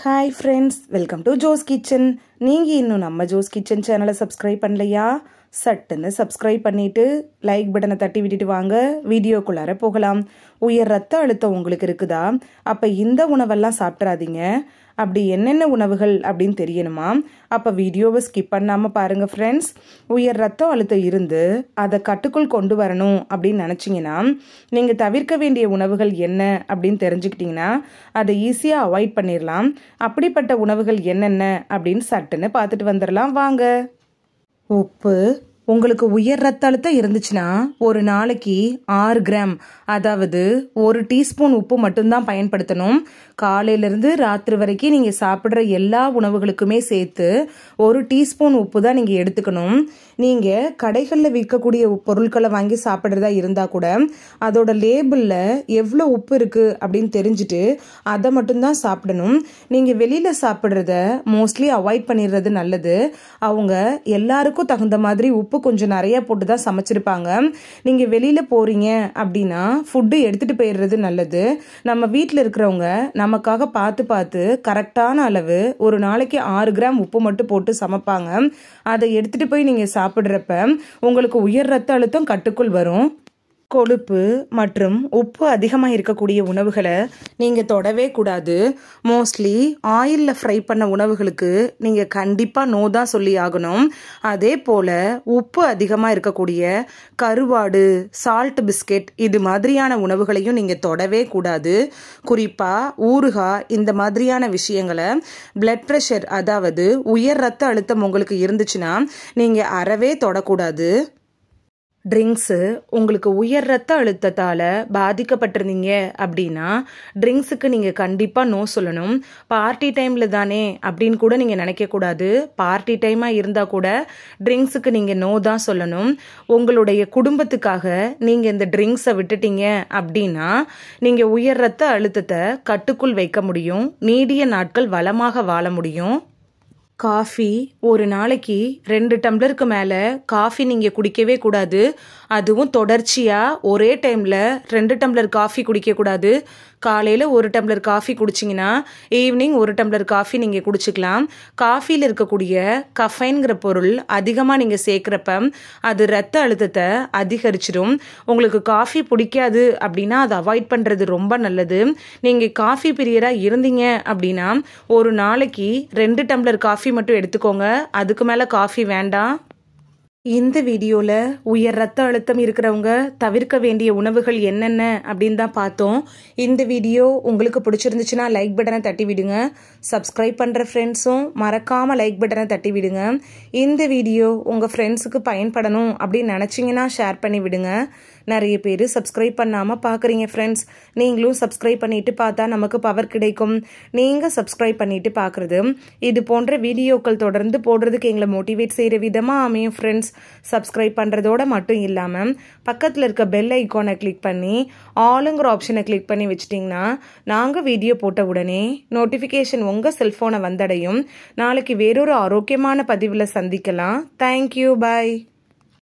Hi friends, welcome to Joe's Kitchen. நீங்க இன்னும் நம்ம Joe's Kitchen சேனலை சப்ஸ்கிரைப் பண்ணலையா? சட்டுன்னு சப்ஸ்கிரைப் பண்ணிட்டு லைக் பட்டனை தட்டி விட்டுட்டு வாங்க, வீடியோக்குள்ளார போகலாம். உயர் ரத்த அழுத்தம் உங்களுக்கு இருக்குதா? அப்ப இந்த உணவெல்லாம் சாப்பிட்றாதீங்க. அப்படி என்னென்ன உணவுகள் அப்படின்னு தெரியணுமா? அப்போ வீடியோவை ஸ்கிப் பண்ணாமல் பாருங்கள் ஃப்ரெண்ட்ஸ். உயர் ரத்த அழுத்தம் இருந்து அதை கட்டுக்குள் கொண்டு வரணும் அப்படின்னு நினச்சிங்கன்னா நீங்கள் தவிர்க்க வேண்டிய உணவுகள் என்ன அப்படின்னு தெரிஞ்சுக்கிட்டிங்கன்னா அதை ஈஸியாக அவாய்ட் பண்ணிடலாம். அப்படிப்பட்ட உணவுகள் என்னென்ன அப்படின்னு சட்டுன்னு பார்த்துட்டு வந்துடலாம் வாங்க. உப்பு. உங்களுக்கு உயர் ரத்த அழுத்தம் இருந்துச்சுன்னா ஒரு நாளைக்கு 6 கிராம், அதாவது 1 டீஸ்பூன் உப்பு மட்டும்தான் பயன்படுத்தணும். காலையிலேருந்து ராத்திரி வரைக்கும் நீங்கள் சாப்பிட்ற எல்லா உணவுகளுக்குமே சேர்த்து 1 டீஸ்பூன் உப்பு தான் நீங்கள் எடுத்துக்கணும். நீங்கள் கடைகளில் விற்கக்கூடிய பொருட்களை வாங்கி சாப்பிட்றதா இருந்தால் கூட அதோட லேபிளில் எவ்வளோ உப்பு இருக்குது அப்படின்னு தெரிஞ்சுட்டு அதை மட்டும்தான் சாப்பிடணும். நீங்கள் வெளியில் சாப்பிட்றத மோஸ்ட்லி அவாய்ட் பண்ணிடுறது நல்லது. அவங்க எல்லாருக்கும் தகுந்த மாதிரி உப்பு கொஞ்சம் நிறைய போட்டு தான் சமைச்சிருப்பாங்க. நீங்கள் வெளியில் போகிறீங்க அப்படின்னா ஃபுட்டு எடுத்துகிட்டு போயிடுறது நல்லது. நம்ம வீட்டில் இருக்கிறவங்க நமக்காக பார்த்து கரெக்டான அளவு ஒரு நாளைக்கு 6 கிராம் உப்பு மட்டும் போட்டு சமைப்பாங்க. அதை எடுத்துகிட்டு போய் நீங்கள் சாப்பிட்றப்ப உங்களுக்கு உயர் ரத்த அழுத்தம் கட்டுக்குள் வரும். கொழுப்பு மற்றும் உப்பு அதிகமாக இருக்கக்கூடிய உணவுகளை நீங்கள் தொடவே கூடாது. மோஸ்ட்லி ஆயிலில் ஃப்ரை பண்ண உணவுகளுக்கு நீங்கள் கண்டிப்பாக நோ தான் சொல்லி ஆகணும். அதே போல் உப்பு அதிகமாக இருக்கக்கூடிய கருவாடு, சால்ட் பிஸ்கெட் இது மாதிரியான உணவுகளையும் நீங்கள் தொடவே கூடாது. குறிப்பாக ஊறுகாய் இந்த மாதிரியான விஷயங்களை பிளட் ப்ரெஷர், அதாவது உயர் ரத்த அழுத்தம் உங்களுக்கு இருந்துச்சுன்னா நீங்கள் அறவே தொடக்கூடாது. ட்ரிங்க்ஸு. உங்களுக்கு உயர் ரத்த அழுத்தத்தால் பாதிக்கப்பட்டிருந்தீங்க அப்படின்னா ட்ரிங்க்ஸுக்கு நீங்கள் கண்டிப்பாக நோ சொல்லணும். பார்ட்டி டைமில் தானே அப்படின்னு கூட நீங்கள் நினைக்கக்கூடாது. பார்ட்டி டைமாக இருந்தால் கூட ட்ரிங்க்ஸுக்கு நீங்கள் நோ தான் சொல்லணும். உங்களுடைய குடும்பத்துக்காக நீங்கள் இந்த ட்ரிங்க்ஸை விட்டுட்டீங்க அப்படின்னா நீங்கள் உயர் ரத்த அழுத்தத்தை கட்டுக்குள் வைக்க முடியும். நீடிய நாட்கள் வளமாக வாழ முடியும். காஃபி. ஒரு நாளைக்கு 2 டம்ளருக்கு மேலே காஃபி நீங்கள் குடிக்கவே கூடாது. அதுவும் தொடர்ச்சியாக ஒரே டைமில் 2 டம்ளர் காஃபி குடிக்கக்கூடாது. காலையில் 1 டம்ளர் காஃபி குடிச்சிங்கன்னா ஈவினிங் 1 டம்ளர் காஃபி நீங்கள் குடிச்சிக்கலாம். காஃபியில் இருக்கக்கூடிய கஃபைன்கிற பொருள் அதிகமாக நீங்கள் சேர்க்குறப்ப அது ரத்த அழுத்தத்தை அதிகரிச்சிடும். உங்களுக்கு காஃபி பிடிக்காது அப்படின்னா அதை அவாய்ட் பண்ணுறது ரொம்ப நல்லது. நீங்கள் காஃபி பிரியராக இருந்தீங்க அப்படின்னா ஒரு நாளைக்கு 2 டம்ளர் காஃபி மட்டும் எடுத்துக்கோங்க. அதுக்கு மேலே காஃபி வேண்டாம். இந்த வீடியோவில் உயர் ரத்த அழுத்தம் இருக்கிறவங்க தவிர்க்க வேண்டிய உணவுகள் என்னென்ன அப்படின்னு தான் பார்த்தோம். இந்த வீடியோ உங்களுக்கு பிடிச்சிருந்துச்சுன்னா லைக் பட்டனை தட்டி விடுங்க. சப்ஸ்கிரைப் பண்ணுற ஃப்ரெண்ட்ஸும் மறக்காமல் லைக் பட்டனை தட்டி விடுங்க. இந்த வீடியோ உங்கள் ஃப்ரெண்ட்ஸுக்கு பயன்படணும் அப்படின்னு நினச்சிங்கன்னா ஷேர் பண்ணி விடுங்க. நிறைய பேர் சப்ஸ்கிரைப் பண்ணாமல் பார்க்குறீங்க ஃப்ரெண்ட்ஸ். நீங்களும் சப்ஸ்கிரைப் பண்ணிட்டு பார்த்தா நமக்கு பவர் கிடைக்கும். நீங்கள் சப்ஸ்கிரைப் பண்ணிட்டு பார்க்குறது இது போன்ற வீடியோக்கள் தொடர்ந்து போடுறதுக்கு எங்களை மோட்டிவேட் செய்கிற விதமாக அமையும் ஃப்ரெண்ட்ஸ். சப்ஸ்கிரைப் பண்ணுறதோட மட்டும் இல்லாமல் பக்கத்தில் இருக்க பெல் ஐக்கானை கிளிக் பண்ணி ஆளுங்கிற ஆப்ஷனை கிளிக் பண்ணி வச்சிட்டிங்கன்னா நாங்கள் வீடியோ போட்ட உடனே நோட்டிஃபிகேஷன் உங்கள் செல்ஃபோனை வந்தடையும். நாளைக்கு வேறொரு ஆரோக்கியமான பதிவில் சந்திக்கலாம். தேங்க்யூ, பாய்.